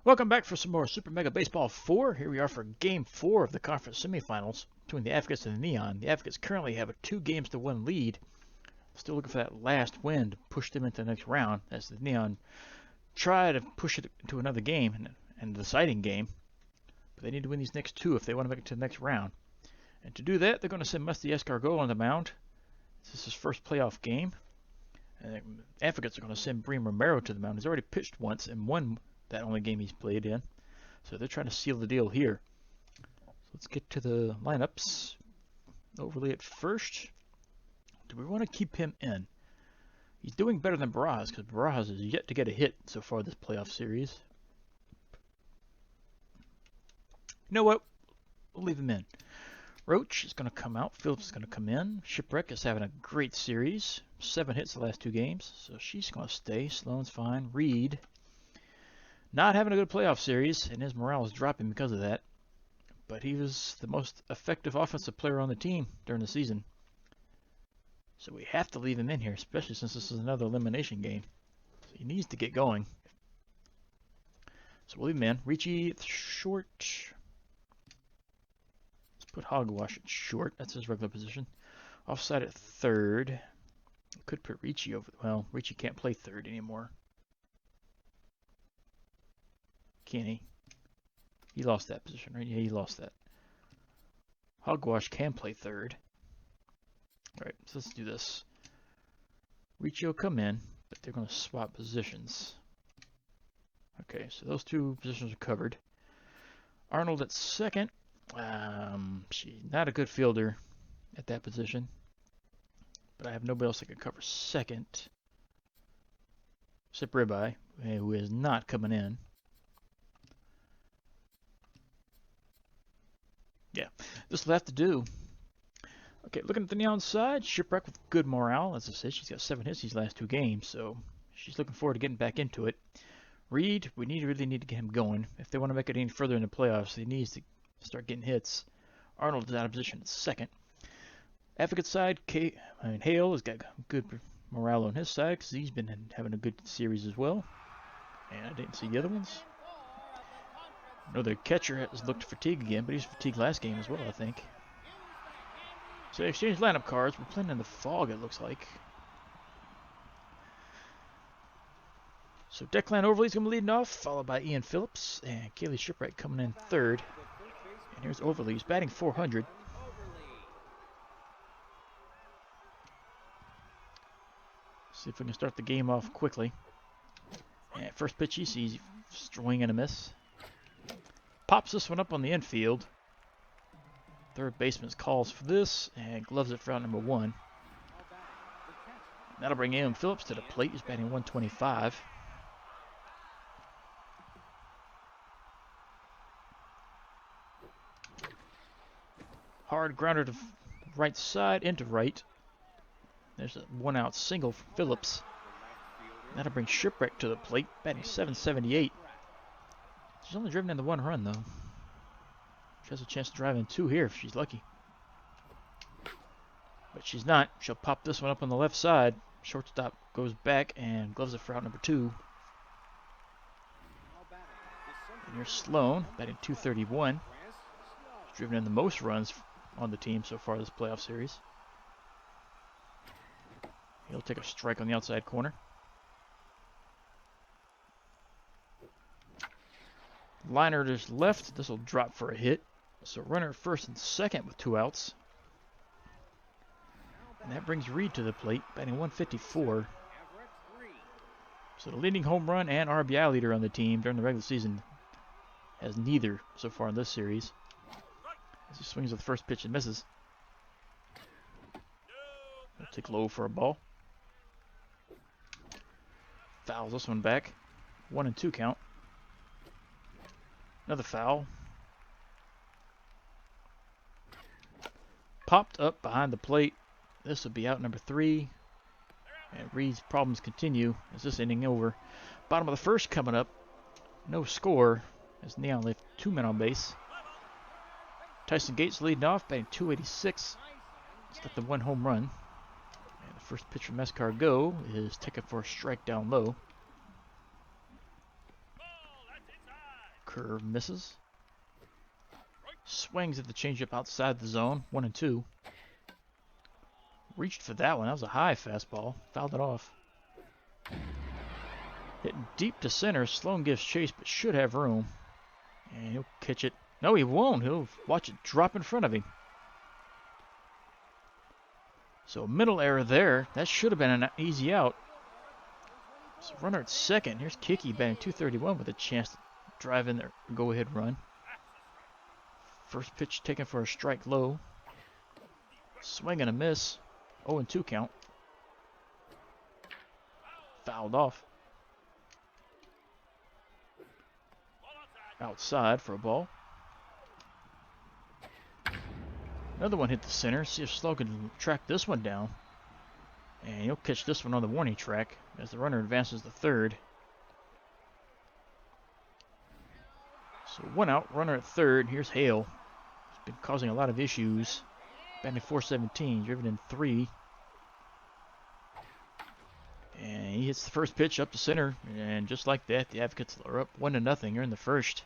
Welcome back for some more Super Mega Baseball 4. Here we are for Game 4 of the conference semifinals between the Advocates and the Neon. The Advocates currently have a 2-1 lead. Still looking for that last win to push them into the next round as the Neon try to push it into another game and a deciding game. But they need to win these next two if they want to make it to the next round. And to do that, they're going to send Musty Escargot on the mound. This is his first playoff game. And the Advocates are going to send Bream Romero to the mound. He's already pitched once and won that only game he's played in. So they're trying to seal the deal here. So let's get to the lineups. Overly at first. Do we want to keep him in? He's doing better than Barajas because Barajas has yet to get a hit so far this playoff series. You know what? We'll leave him in. Roach is going to come out. Phillips is going to come in. Shipwreck is having a great series. 7 hits the last 2 games. So she's going to stay. Sloan's fine. Reed not having a good playoff series, and his morale is dropping because of that. But he was the most effective offensive player on the team during the season. So we have to leave him in here, especially since this is another elimination game. So he needs to get going. So we'll leave him in. Ricci at short. Let's put Hogwash at short. That's his regular position. Offside at third. We could put Ricci over. Well, Ricci can't play third anymore. Can he? He lost that position, right? Yeah, he lost that. Hogwash can play third. Alright, so let's do this. Ricci will come in, but they're going to swap positions. Okay, so those 2 positions are covered. Arnold at second. She's not a good fielder at that position. But I have nobody else that can cover second. Except Ribeye, who is not coming in. Yeah, this will have to do. Okay, looking at the Neon side, Shipwreck with good morale. As I said, she's got 7 hits these last 2 games, so she's looking forward to getting back into it. Reed, we really need to get him going. If they want to make it any further in the playoffs, he needs to start getting hits. Arnold is out of position at second. Advocate side, Hale has got good morale on his side because he's been having a good series as well. And I didn't see the other ones. I know their catcher has looked fatigued again, but he was fatigued last game as well, I think. So they exchanged lineup cards. We're playing in the fog, it looks like. So Declan Overly's going to be leading off, followed by Ian Phillips and Kaylee Shipwright coming in third. And here's Overly. He's batting 400. See if we can start the game off quickly. And first pitch he sees, swing and a miss. Pops this one up on the infield. Third baseman calls for this and gloves it for out number 1. That'll bring Ian Phillips to the plate. He's batting 125. Hard grounder to right side into right. There's a 1-out single from Phillips. That'll bring Shipwreck to the plate, batting 778. She's only driven in the 1 run, though. She has a chance to drive in 2 here if she's lucky. But she's not. She'll pop this one up on the left side. Shortstop goes back and gloves it for out number 2. And here's Sloan, batting 231. She's driven in the most runs on the team so far this playoff series. He'll take a strike on the outside corner. Liner just left. This will drop for a hit. So runner first and second with 2 outs. And that brings Reed to the plate, batting 154. So the leading home run and RBI leader on the team during the regular season has neither so far in this series. As he swings with the first pitch and misses. He'll take low for a ball. Fouls this one back. 1-2 count. Another foul. Popped up behind the plate. This will be out number 3. And Reed's problems continue as this inning over. Bottom of the first coming up. No score as Neon left 2 men on base. Tyson Gates leading off, batting 286. He's got the 1 home run. And the first pitch from Escargot is taken for a strike down low. Curve misses. Swings at the changeup outside the zone. 1-2. Reached for that one. That was a high fastball. Fouled it off. Hitting deep to center. Sloan gives chase, but should have room. And he'll catch it. No, he won't. He'll watch it drop in front of him. So middle error there. That should have been an easy out. So runner at second. Here's Kiki batting 231 with a chance to drive in there. Go ahead run. First pitch taken for a strike low. Swing and a miss. 0-2 count. Fouled off. Outside for a ball. Another one hit the center. See if Sloan can track this one down. And he'll catch this one on the warning track as the runner advances to third. So 1 out, runner at third. Here's Hale. He's been causing a lot of issues. Batting 417, driven in 3. And he hits the first pitch up to center. And just like that, the Advocates are up 1-0 here in the first.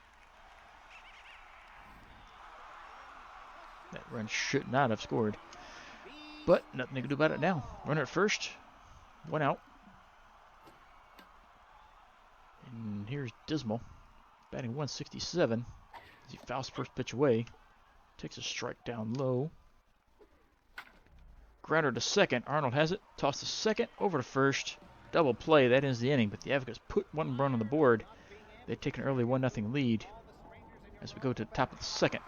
That run should not have scored. But nothing they can do about it now. Runner at first. 1 out. And here's Dismal. Batting 167. As he fouls first pitch away. Takes a strike down low. Grounder to second. Arnold has it. Toss to second. Over to first. Double play. That ends the inning. But the Advocates put 1 run on the board. They take an early 1-0 lead. As we go to the top of the second.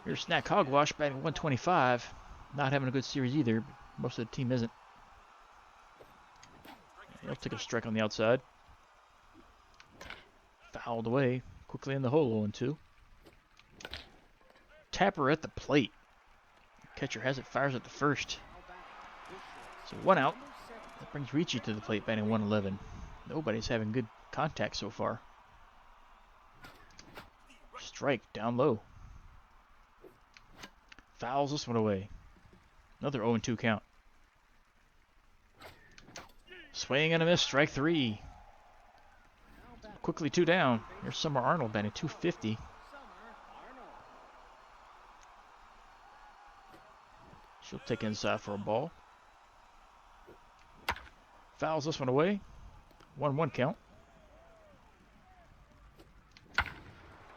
Here's Snack Hogwash batting 125. Not having a good series either. Most of the team isn't. He'll take a strike on the outside. Fouled away. Quickly in the hole. 0-2. Tapper at the plate. Catcher has it. Fires at the first. So 1 out. That brings Ricci to the plate batting 111. Nobody's having good contact so far. Strike down low. Fouls this one away. Another 0-2 count. Swing and a miss. Strike 3. Quickly 2 down. Here's Summer Arnold batting 250. She'll take inside for a ball. Fouls this one away. 1-1 count.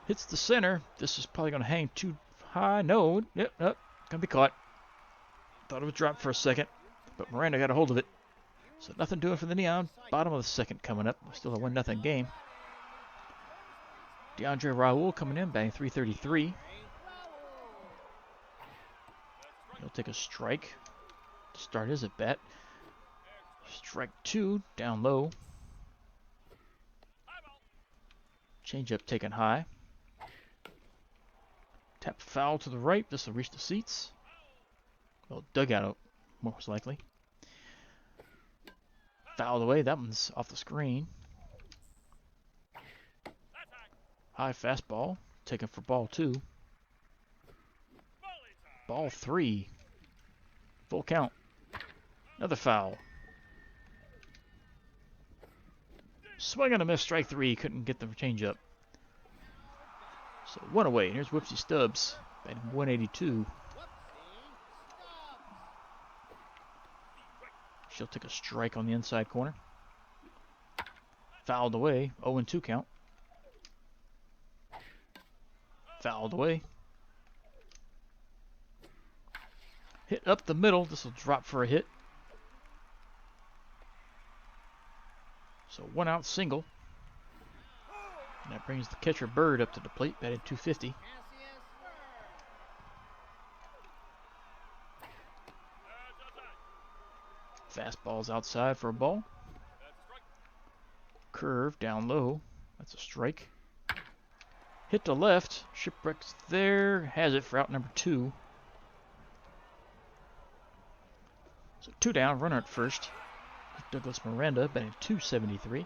Hits the center. This is probably going to hang too high. No. Yep. Nope. Gonna be caught. Thought it was dropped for a second, but Miranda got a hold of it. So nothing doing for the Neon. Bottom of the second coming up. Still a 1-0 game. DeAndre Raul coming in, batting 333. He'll take a strike to start his at bat. Strike 2, down low. Changeup taken high. Tap foul to the right. This will reach the seats. Well, dugout most likely. Fouled away. That one's off the screen. High fastball. Taken for ball 2. Ball 3. Full count. Another foul. Swing and a miss. Strike 3. Couldn't get the changeup. So 1 away. Here's Whoopsie Stubbs. Batting 182. She'll take a strike on the inside corner. Fouled away. 0-2 count. Fouled away. Hit up the middle. This will drop for a hit. So 1 out single. And that brings the catcher Bird up to the plate, batted 250. Fastball's outside for a ball. Curve down low. That's a strike. Hit to left. Shipwreck's there. Has it for out number 2. So 2 down. Runner at first. Douglas Miranda batting 273. You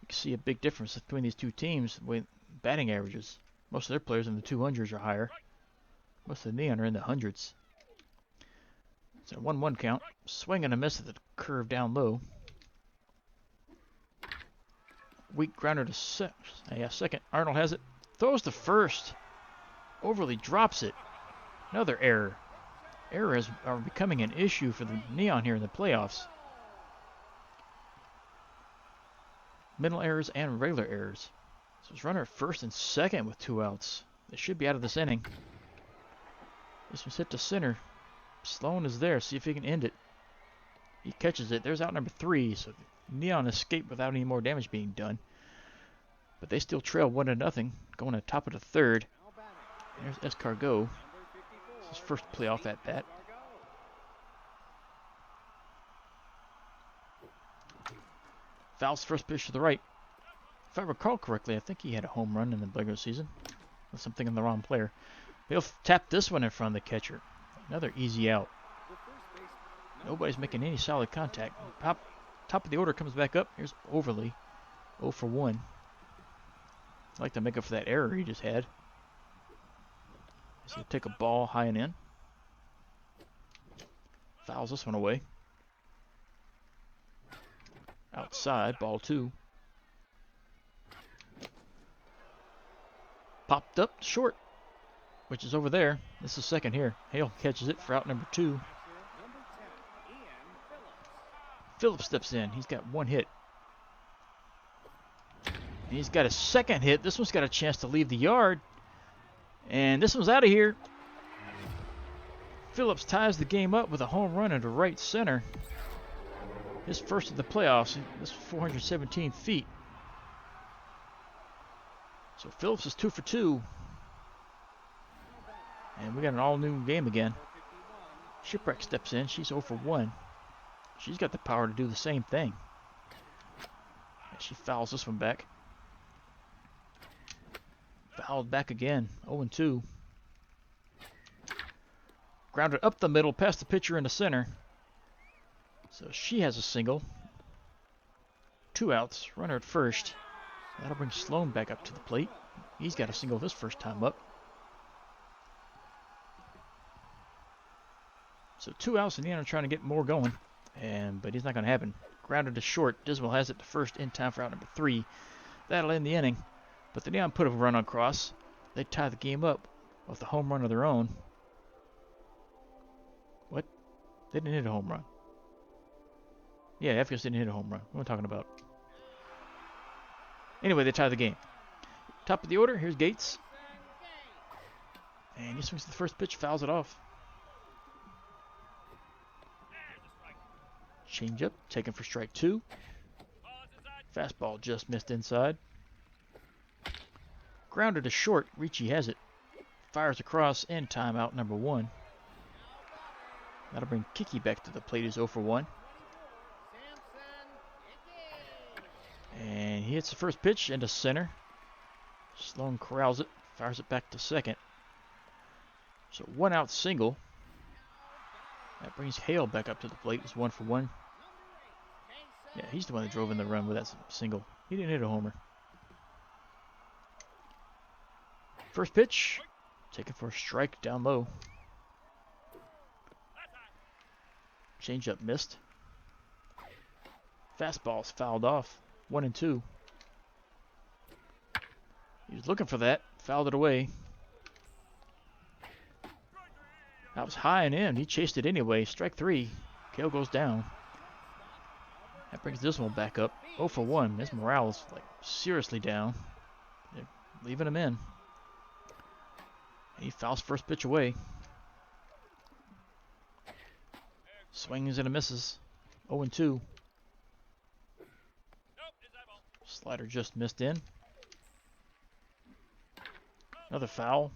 can see a big difference between these two teams with batting averages. Most of their players in the 200s are higher. Most of the Neon are in the hundreds. It's a 1-1 count. Swing and a miss at the curve down low. Weak grounder to second. Arnold has it. Throws to first. Overly drops it. Another error. Errors are becoming an issue for the Neon here in the playoffs. Middle errors and regular errors. So it's runner at first and second with 2 outs. They should be out of this inning. This one's hit to center. Sloan is there. See if he can end it. He catches it. There's out number 3. So Neon escaped without any more damage being done. But they still trail 1-0. Going to top of the third. There's Escargot. His first playoff at bat. Fouls first pitch to the right. If I recall correctly, I think he had a home run in the regular season. Unless I'm thinking the wrong player. He'll tap this one in front of the catcher. Another easy out. Nobody's making any solid contact. Top of the order comes back up. Here's Overly. 0 for 1. I'd like to make up for that error he just had. So he'll take a ball high and in. Fouls this one away. Outside, ball 2. Popped up short, which is over there. This is second here. Hale catches it for out number 2. Phillips steps in. He's got 1 hit. And he's got a second hit. This one's got a chance to leave the yard. And this one's out of here. Phillips ties the game up with a home run into right center. His first of the playoffs. This is 417 feet. So Phillips is 2 for 2. And we got an all-new game again. Shipwreck steps in. She's 0 for 1. She's got the power to do the same thing. And she fouls this one back. Fouled back again. 0 2. Grounded up the middle, past the pitcher in the center. So she has a single. 2 outs. Runner at first. That'll bring Sloan back up to the plate. He's got a single this first time up. So 2 outs, and Neon are trying to get more going. But he's not going to happen. Grounded to short. Dismal has it to first in time for out number 3. That'll end the inning. But the Neon put a run on cross. They tie the game up with a home run of their own. What? They didn't hit a home run. Yeah, FGS didn't hit a home run. What am I talking about? Anyway, they tie the game. Top of the order, here's Gates. And he swings the first pitch, fouls it off. Change up, taken for strike 2. Fastball just missed inside. Grounded to short, Ricci has it. Fires across, and timeout number 1. That'll bring Kiki back to the plate, who's 0 for 1. And he hits the first pitch into center. Sloan corrals it, fires it back to second. So 1 out single. That brings Hale back up to the plate. It's 1 for 1. Yeah, he's the one that drove in the run with that single. He didn't hit a homer. First pitch, taken for a strike down low. Changeup missed. Fastball's fouled off. 1 2. He was looking for that. Fouled it away. That was high and in. He chased it anyway. Strike 3. Kale goes down. That brings this one back up. 0 for 1. His morale is like seriously down. They're leaving him in. He fouls first pitch away. Swings and a misses. 0 2. Slider just missed in. Another foul.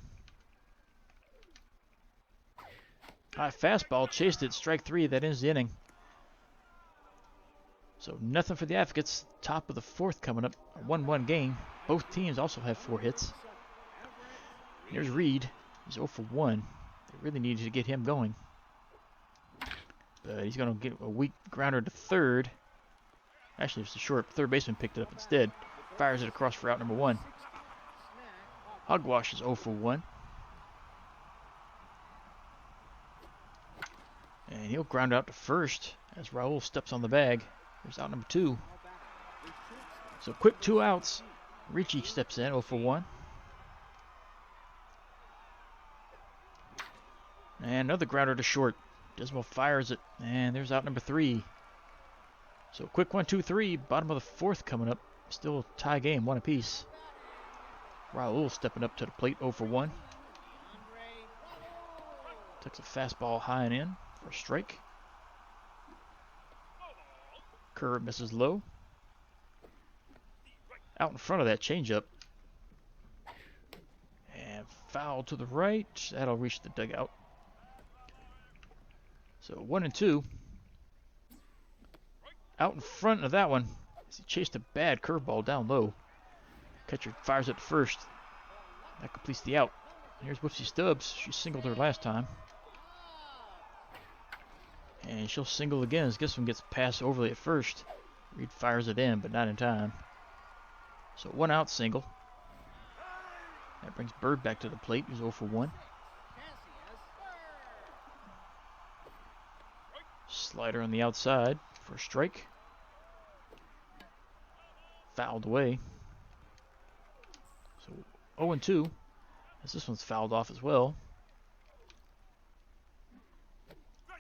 High fastball, chased it, strike 3. That ends the inning. So nothing for the Advocates. Top of the 4th coming up. A 1-1 game. Both teams also have 4 hits. Here's Reed. He's 0 for 1. They really needed to get him going. But he's going to get a weak grounder to third. Actually, it's a short. Third baseman picked it up instead. Fires it across for out number 1. Hogwash is 0 for 1. And he'll ground out to first as Raul steps on the bag. There's out number 2. So quick 2 outs. Ricci steps in, 0 for 1. And another grounder to short. Dismal fires it, and there's out number 3. So quick 1, 2, 3. Bottom of the 4th coming up. Still a tie game, 1 apiece. Raul stepping up to the plate, 0 for 1. Takes a fastball high and in for a strike. Curve misses low. Out in front of that changeup. And foul to the right. That'll reach the dugout. So 1 and 2. Out in front of that one as he chased a bad curveball down low. Catcher fires it to first. That completes the out. And here's Whoopsie Stubbs. She singled her last time. And she'll single again as this one gets passed overly at first. Reed fires it in, but not in time. So 1 out single. That brings Bird back to the plate. He's 0 for 1. Slider on the outside for a strike. Fouled away. So 0 and 2. As this one's fouled off as well.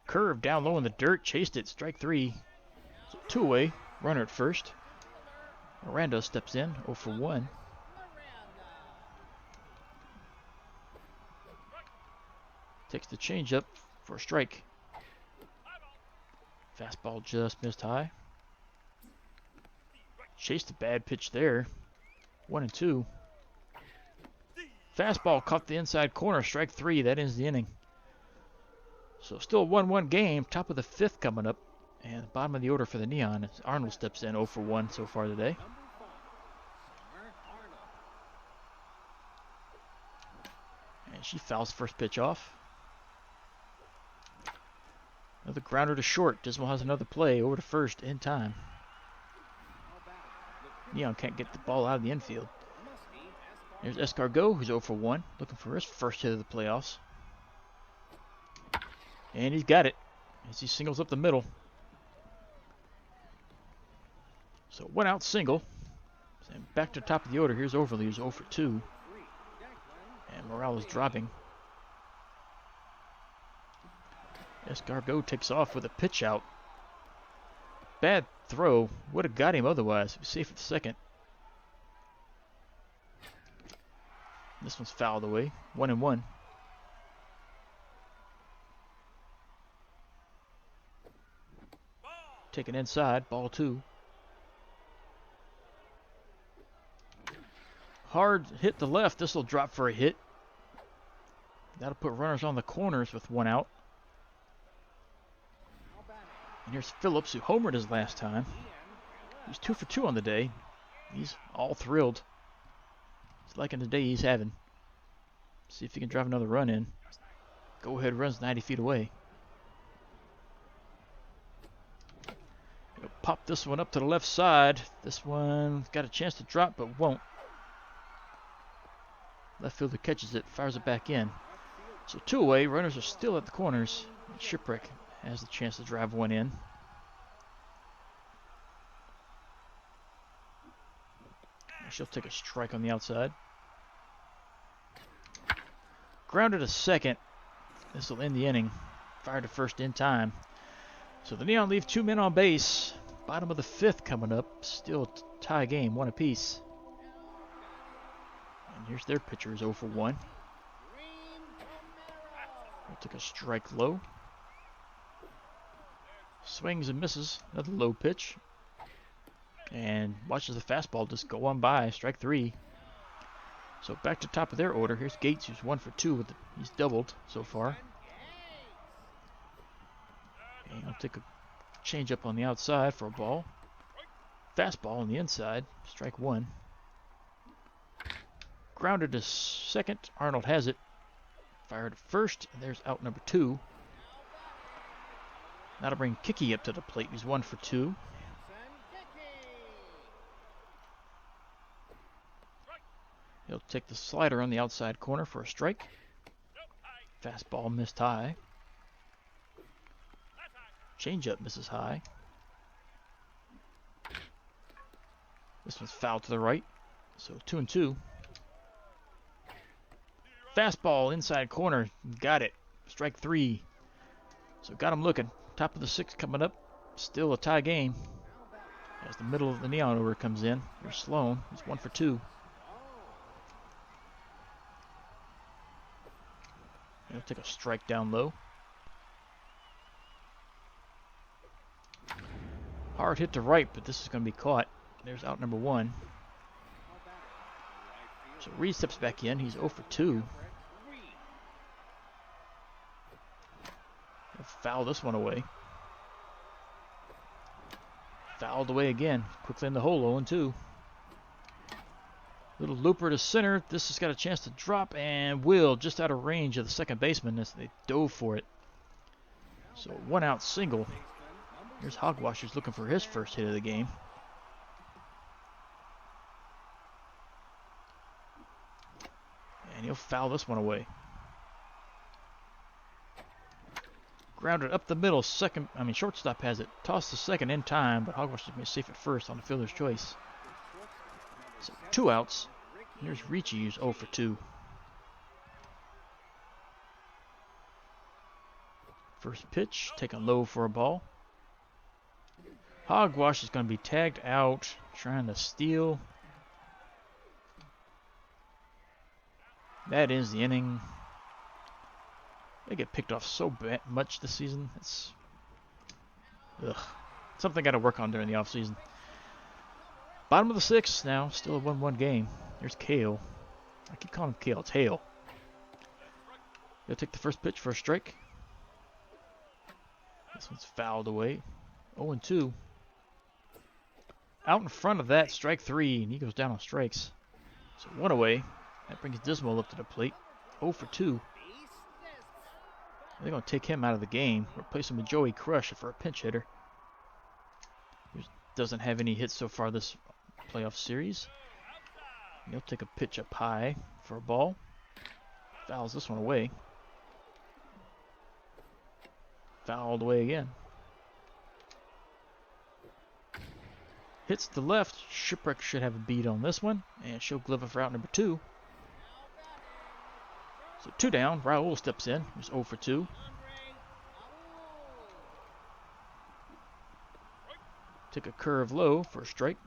Curve down low in the dirt. Chased it. Strike 3. So 2 away. Runner at first. Miranda steps in. 0 for 1. Takes the changeup for a strike. Fastball just missed high. Chased a bad pitch there. 1 and 2. Fastball caught the inside corner. Strike 3. That ends the inning. So still a 1-1 game. Top of the 5th coming up. And bottom of the order for the Neon. Arnold steps in 0 for 1 so far today. And she fouls first pitch off. Another grounder to short. Dismal has another play over to first in time. Neon can't get the ball out of the infield. There's Escargot, who's 0 for 1, looking for his first hit of the playoffs. And he's got it as he singles up the middle. So 1 out single. And back to the top of the order. Here's Overly, who's 0 for 2. And Morale is dropping. Escargot takes off with a pitch out. Bad throw. Would have got him otherwise. He was safe at second. This one's fouled away. 1 and 1. Taken inside. Ball 2. Hard hit to left. This will drop for a hit. That'll put runners on the corners with 1 out. And here's Phillips, who homered his last time. He's 2 for 2 on the day. He's all thrilled. He's liking the day he's having. See if he can drive another run in. Go ahead runs 90 feet away. He'll pop this one up to the left side. This one got a chance to drop but won't. Left fielder catches it, fires it back in. So 2 away, runners are still at the corners. Shipwreck has the chance to drive one in. She'll take a strike on the outside. Grounded to second. This will end the inning. Fired to first in time. So the Neon leave 2 men on base. Bottom of the 5th coming up. Still a tie game, 1 apiece. And here's their pitcher, 0 for 1. He'll take a strike low. Swings and misses. Another low pitch. And watches the fastball just go on by. Strike 3. So back to top of their order. Here's Gates, who's 1 for 2. He's doubled so far. And he'll take a change up on the outside for a ball. Fastball on the inside. Strike 1. Grounded to second. Arnold has it. Fired first. And there's out number 2. That'll bring Kiki up to the plate. He's 1 for 2. He'll take the slider on the outside corner for a strike. Fastball missed high. Changeup misses high. This one's fouled to the right. So 2-2. Fastball inside corner. Got it. Strike 3. So got him looking. Top of the 6th coming up. Still a tie game. As the middle of the neon over comes in. Here's Sloan. He's 1 for 2. He'll take a strike down low. Hard hit to right, but this is going to be caught. There's out number 1. So Reed steps back in. He's 0 for 2. He'll foul this one away. Fouled away again. Quickly in the hole, 0-2. Little looper to center. This has got a chance to drop and will just out of range of the second baseman as they dove for it. So 1 out single. Here's Hogwasher's looking for his first hit of the game. And he'll foul this one away. Grounded up the middle. Shortstop has it. Tossed to second in time, but Hogwasher's been safe at first on the fielder's choice. So 2 outs. Here's Ricci, who's 0 for 2. First pitch, taken low for a ball. Hogwash is going to be tagged out, trying to steal. That is the inning. They get picked off so much this season. It's something got to work on during the offseason. Bottom of the 6th now, still a 1-1 game. There's Kale. I keep calling him Kale. It's Hale. He'll take the first pitch for a strike. This one's fouled away. 0-2. Out in front of that, strike 3, and he goes down on strikes. So 1 away. That brings Dismal up to the plate. 0 for 2. They're going to take him out of the game. Replace him with Joey Crush for a pinch hitter. He doesn't have any hits so far this playoff series. He'll take a pitch up high for a ball. Fouls this one away. Fouled away again. Hits the left. Shipwreck should have a beat on this one. And she'll glove it for out number 2. So 2 down. Raul steps in. He's 0 for 2. Take a curve low for a strike.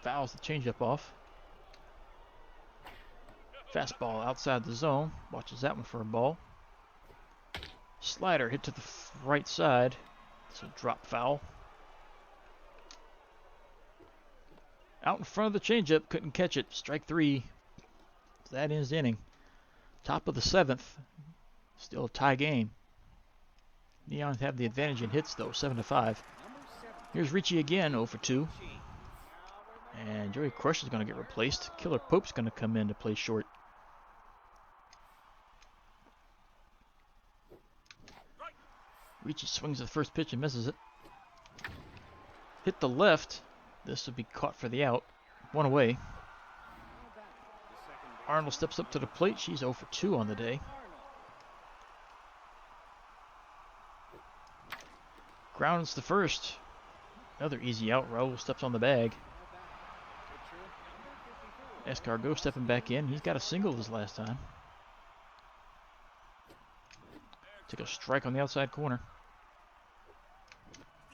Fouls the changeup off. Fastball outside the zone. Watches that one for a ball. Slider hit to the right side. It's a drop foul. Out in front of the changeup. Couldn't catch it. Strike 3. That ends the inning. Top of the 7th. Still a tie game. Neons have the advantage in hits though. 7-5. Here's Ricci again. 0 for 2. And Joey Crush is going to get replaced. Killer Pope's going to come in to play short. Ricci swings the first pitch and misses it. Hit the left. This will be caught for the out. 1 away. Arnold steps up to the plate. She's 0 for 2 on the day. Grounds the first. Another easy out. Raul steps on the bag. Escargot stepping back in. He's got a single this last time. Take a strike on the outside corner.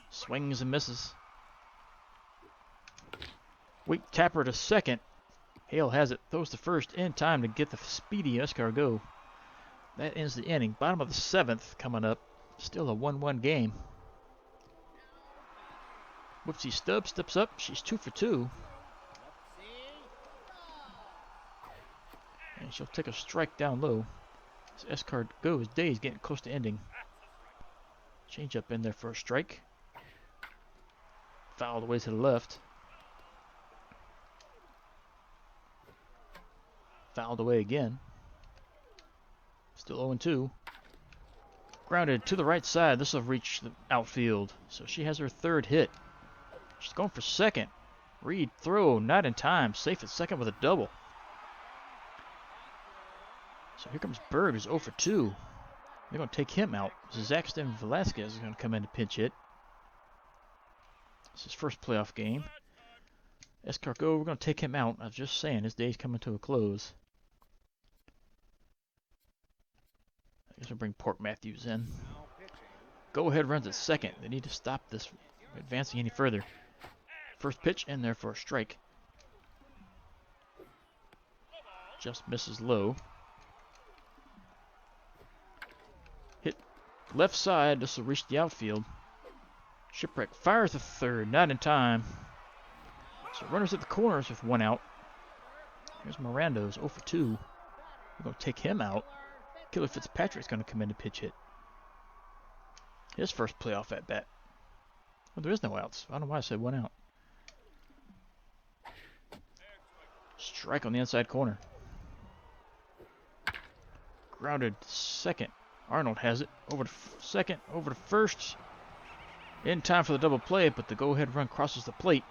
Swings and misses. Wait, tapper to second. Hale has it. Throws the first in time to get the speedy Escargot. That ends the inning. Bottom of the 7th coming up. Still a 1-1 game. Whoopsie Stubbs steps up. She's 2 for 2. And she'll take a strike down low. As Escargot's day is getting close to ending. Change up in there for a strike. Fouled away to the left. Fouled away again. Still 0-2. Grounded to the right side. This will reach the outfield. So she has her 3rd hit. She's going for second. Reed throw, not in time. Safe at second with a double. So here comes Bird, who's 0 for 2. They're going to take him out. Zaxton Velasquez is going to come in to pinch hit. It's his first playoff game. Escargot, we're going to take him out. I was just saying, his day's coming to a close. I guess we'll bring Port Matthews in. Go ahead runs at second. They need to stop this from advancing any further. First pitch in there for a strike. Just misses low. Hit left side. This will reach the outfield. Shipwreck fires the third. Not in time. So runners at the corners with one out. Here's Mirando's 0 for 2. We're going to take him out. Killer Fitzpatrick's going to come in to pitch hit. His first playoff at bat. Well, there is no outs. I don't know why I said one out. Strike on the inside corner. Grounded second. Arnold has it. Over to second. Over to first. In time for the double play, but the go-ahead run crosses the plate.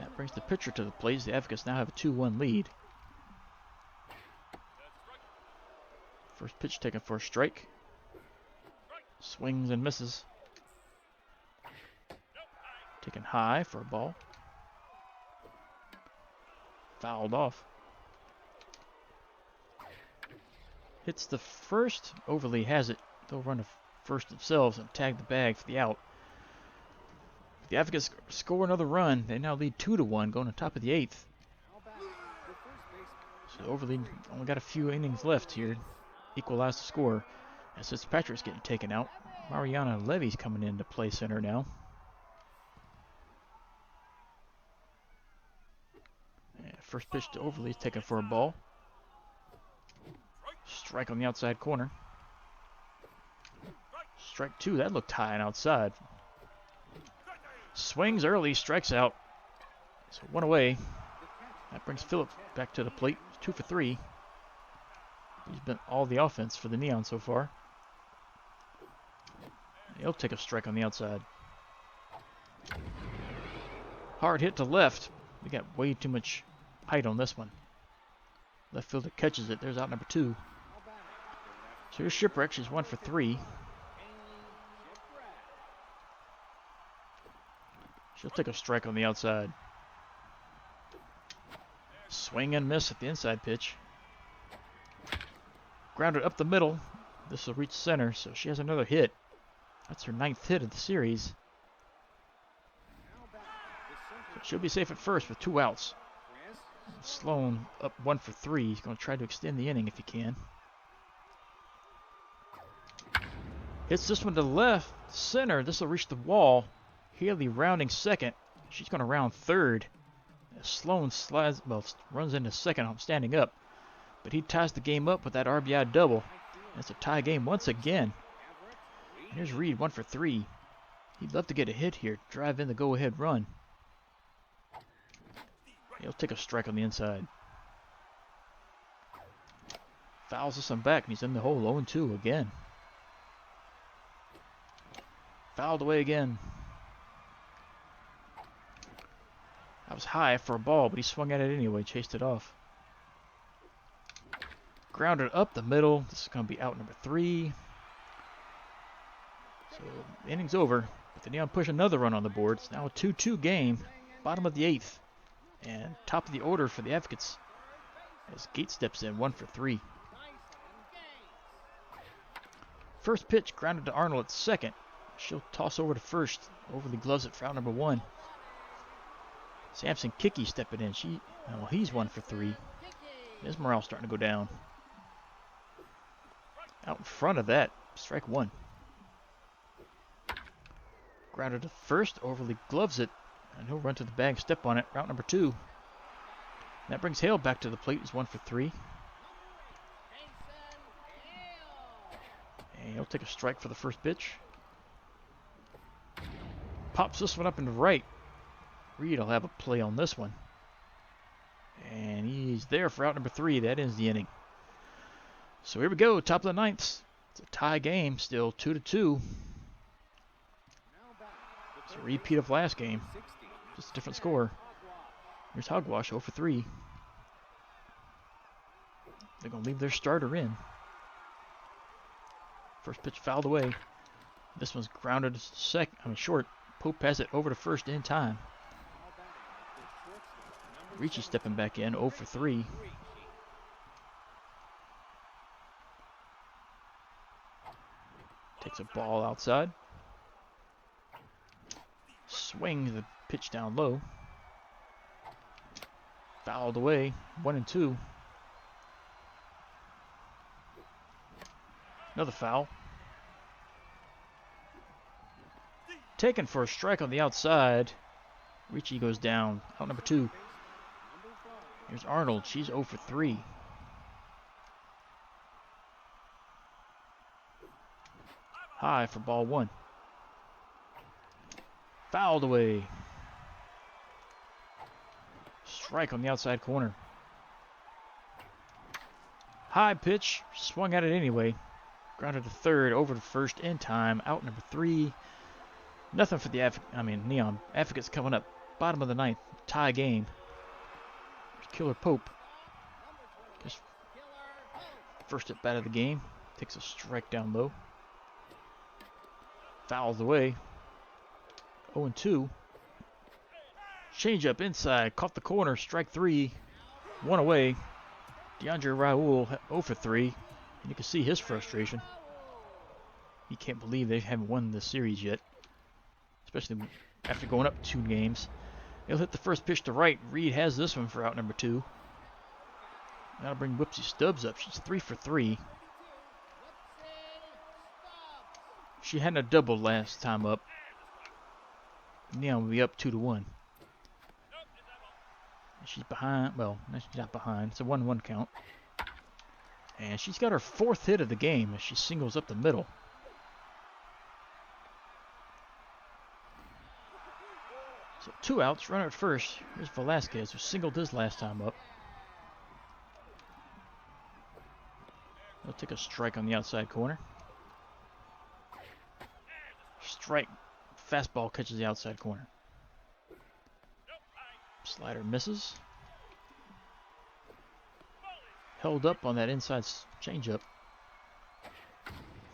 That brings the pitcher to the plate. The Advocates now have a 2-1 lead. First pitch taken for a strike. Swings and misses. Taken high for a ball. Fouled off. Hits the first. Overly has it. They'll run to first themselves and tag the bag for the out. The Advocates score another run. They now lead 2-1 going on top of the 8th. So Overly only got a few innings left here. Equalize the score. As Fitzpatrick's getting taken out. Mariana Levy's coming in to play center now. And first pitch to Overly is taken for a ball. Strike on the outside corner. Strike 2. That looked high and outside. Swings early, strikes out. So 1 away. That brings Phillip back to the plate. 2 for 3. He's been all the offense for the Neon so far. He'll take a strike on the outside. Hard hit to left. We got way too much height on this one. Left fielder catches it. There's out number 2. So here's Shipwreck. She's 1 for 3. She'll take a strike on the outside. Swing and miss at the inside pitch. Grounded up the middle. This will reach center, so she has another hit. That's her 9th hit of the series. So she'll be safe at first with 2 outs. Sloan up 1 for 3. He's going to try to extend the inning if he can. Hits this one to the left, center. This will reach the wall. Haley rounding second. She's going to round third. Sloan runs into second, standing up. But he ties the game up with that RBI double. It's a tie game once again. And here's Reed, 1 for 3. He'd love to get a hit here, drive in the go-ahead run. He'll take a strike on the inside. Fouls this one back, and he's in the hole, 0-2 again. Fouled away again. That was high for a ball, but he swung at it anyway, chased it off. Grounded up the middle. This is going to be out number 3. So the inning's over, but the Neon push another run on the board. It's now a 2-2 game, bottom of the 8th. And top of the order for the Advocates as Gates steps in, 1 for 3. First pitch grounded to Arnold at second. She'll toss over to first. Overly gloves it for out number 1. Samson Kiki stepping in. He's 1 for 3. There's Morale starting to go down. Out in front of that, strike 1. Grounded to first. Overly gloves it. And he'll run to the bag, step on it. Route number 2. And that brings Hale back to the plate. He's 1 for 3. And he'll take a strike for the first pitch. Pops this one up into right. Reed will have a play on this one. And he's there for out number 3. That ends the inning. So here we go, top of the 9th. It's a tie game, still 2-2. It's a repeat of last game. Just a different score. Here's Hogwash, 0 for 3. They're going to leave their starter in. First pitch fouled away. This one's grounded short. Pope has it over to first in time. Ricci stepping back in, 0 for 3. Takes a ball outside. Swings the pitch down low. Fouled away, 1-2. Another foul. Taken for a strike on the outside. Ricci goes down. Out number 2. Here's Arnold. She's 0 for 3. High for ball 1. Fouled away. Strike on the outside corner. High pitch. Swung at it anyway. Grounded to third. Over to first in time. Out number 3. Nothing for the Neon. Advocates coming up. Bottom of the 9th. Tie game. There's Killer Pope. Just first at bat of the game. Takes a strike down low. Fouls away. 0-2. Change up inside. Caught the corner. Strike 3. 1 away. DeAndre Raul 0 for 3. And you can see his frustration. He can't believe they haven't won this series yet. Especially after going up 2 games. He'll hit the first pitch to right. Reed has this one for out number 2. That'll bring Whipsy Stubbs up. She's 3 for 3. She hadn't a double last time up. Neon will be up 2-1. She's behind. Well, she's not behind. It's a 1-1 count. And she's got her 4th hit of the game as she singles up the middle. So 2 outs, runner at first. Here's Velasquez, who singled his last time up. He'll take a strike on the outside corner. Strike. Fastball catches the outside corner. Slider misses. Held up on that inside changeup.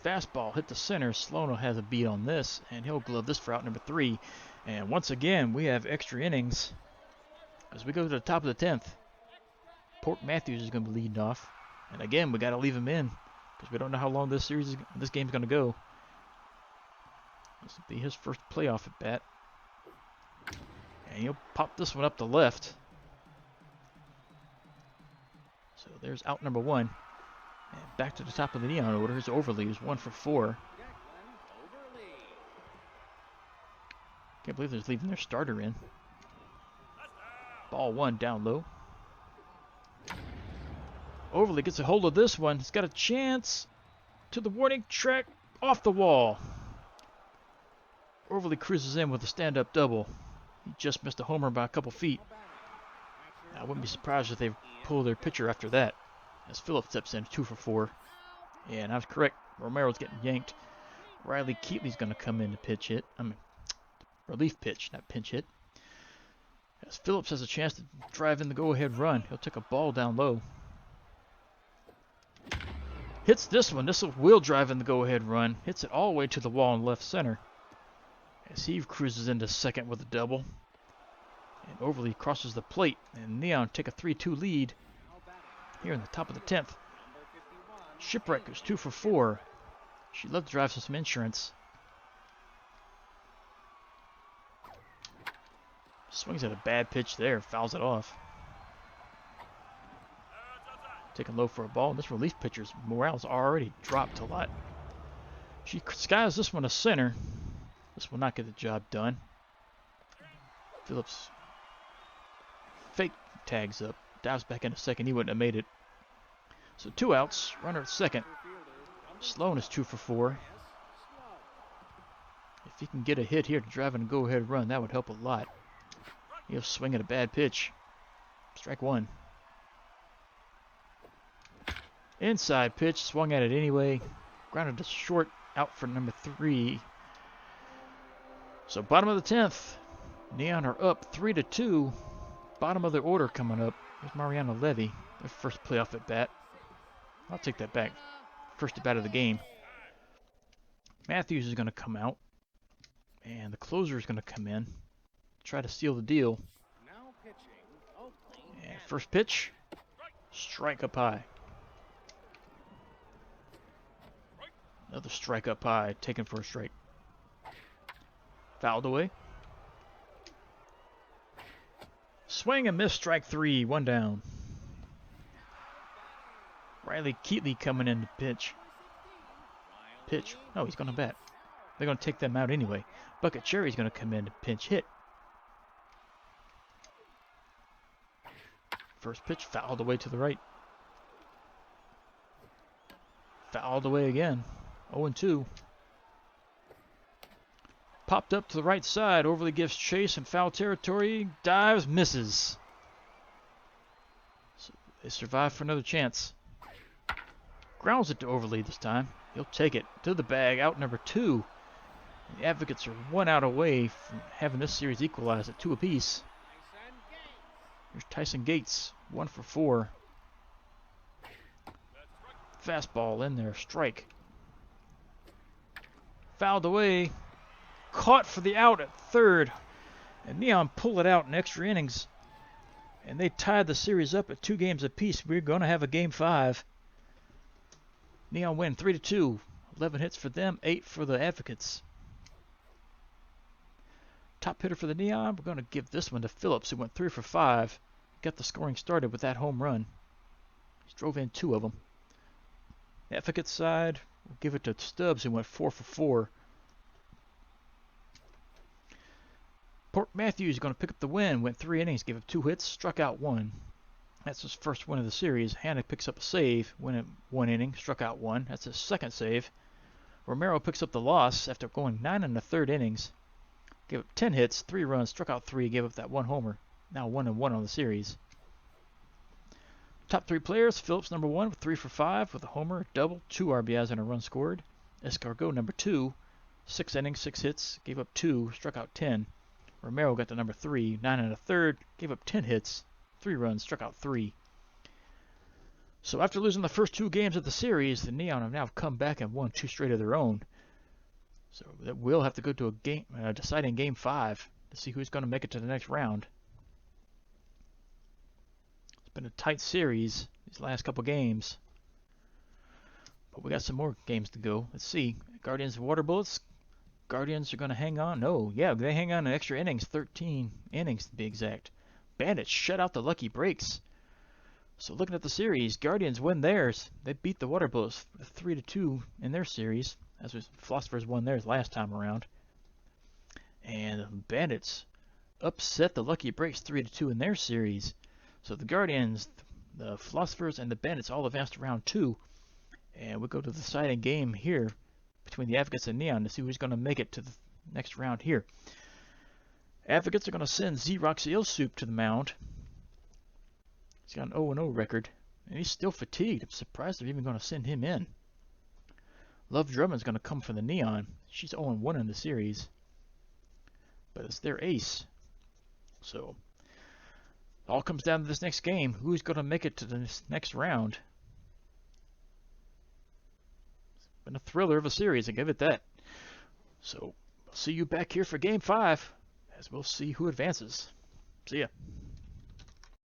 Fastball hit the center. Slono has a beat on this, and he'll glove this for out number 3. And once again, we have extra innings as we go to the top of the 10th. Port Matthews is going to be leading off, and again, we got to leave him in because we don't know how long this game's going to go. This will be his first playoff at bat, and he'll pop this one up the left. So there's out number 1. And back to the top of the Neon order. Here's Overly, who's 1 for 4. Can't believe they're leaving their starter in. Ball 1 down low. Overly gets a hold of this one. He's got a chance to the warning track, off the wall. Overly cruises in with a stand-up double. He just missed a homer by a couple feet. I wouldn't be surprised if they pull their pitcher after that. As Phillips steps in, 2 for 4. And I was correct. Romero's getting yanked. Riley Keatley's going to come in to pitch hit. Relief pitch, not pinch hit. As Phillips has a chance to drive in the go-ahead run. He'll take a ball down low. Hits this one. This will drive in the go-ahead run. Hits it all the way to the wall in left center. As he cruises into second with a double. And Overly crosses the plate. And Neon take a 3-2 lead here in the top of the 10th. Shipwreck is 2 for 4. She'd love to drive some insurance. Swings at a bad pitch there. Fouls it off. Taking low for a ball. This relief pitcher's morale's already dropped a lot. She skies this one to center. This will not get the job done. Phillips fake tags up. Dives back into second. He wouldn't have made it. So 2 outs. Runner at second. Sloan is 2 for 4. If he can get a hit here to drive in a go-ahead run, that would help a lot. He'll swing at a bad pitch. Strike 1. Inside pitch. Swung at it anyway. Grounded to short. Out for number 3. So bottom of the 10th. Neon are up 3-2. Bottom of the order coming up. There's Mariana Levy. Their first playoff at bat. I'll take that back. First at bat of the game. Matthews is going to come out, and the closer is going to come in, try to seal the deal. And first pitch, strike up high. Another strike up high, taken for a strike. Fouled away. Swing and miss, strike 3, 1 down. Riley Keatley coming in to pitch. Pitch. Oh, he's going to bat. They're going to take them out anyway. Bucket Cherry's going to come in to pinch hit. First pitch fouled away to the right. Fouled away again. 0-2. Popped up to the right side. Overly gives chase in foul territory. Dives, misses. So they survive for another chance. Grounds it to Overly this time. He'll take it to the bag. Out number 2. The Advocates are 1 out away from having this series equalized at 2 apiece. Here's Tyson Gates. 1 for 4. Fastball in there. Strike. Fouled away. Caught for the out at third. And Neon pull it out in extra innings. And they tied the series up at 2 games apiece. We're going to have a game 5. Neon win 3-2. 11 hits for them, 8 for the Advocates. Top hitter for the Neon, we're going to give this one to Phillips, who went 3 for 5. Got the scoring started with that home run. He drove in 2 of them. The Advocates side, we'll give it to Stubbs, who went 4 for 4. Port Matthews is going to pick up the win. Went 3 innings, gave up 2 hits, struck out 1. That's his first win of the series. Hanna picks up a save, win it 1 inning, struck out 1. That's his second save. Romero picks up the loss after going 9 1/3 innings. Gave up 10 hits, 3 runs, struck out 3, gave up that 1 homer. Now 1-1 on the series. Top 3 players, Phillips number 1 with 3 for 5 with a homer, a double, 2 RBIs and a run scored. Escargot number 2, 6 innings, 6 hits, gave up 2, struck out 10. Romero got to number 3, 9 1/3, gave up 10 hits, 3 runs, struck out 3. So after losing the first 2 games of the series, the Neon have now come back and won 2 straight of their own. So that will have to go to a deciding game 5 to see who's going to make it to the next round. It's been a tight series these last couple games, but we got some more games to go. Let's see. Guardians Water Bullets. Guardians are going to hang on. No, yeah, they hang on in extra innings, 13 innings to be exact. Bandits shut out the Lucky Breaks. So looking at the series, Guardians win theirs. They beat the Water Bullets 3-2 in their series, as was Philosophers won theirs last time around. And the Bandits upset the Lucky Breaks 3-2 in their series. So the Guardians, the Philosophers, and the Bandits all advanced to round 2. And we'll go to the deciding game here between the Advocates and Neon to see who's going to make it to the next round here. Advocates are going to send Xerox Eel Soup to the mound. He's got an 0-0 record, and he's still fatigued. I'm surprised they're even going to send him in. Love Drummond's going to come from the Neon. She's 0-1 in the series, but it's their ace. So it all comes down to this next game. Who's going to make it to the next round? It's been a thriller of a series, I give it that. So I'll see you back here for game 5, as we'll see who advances. See ya.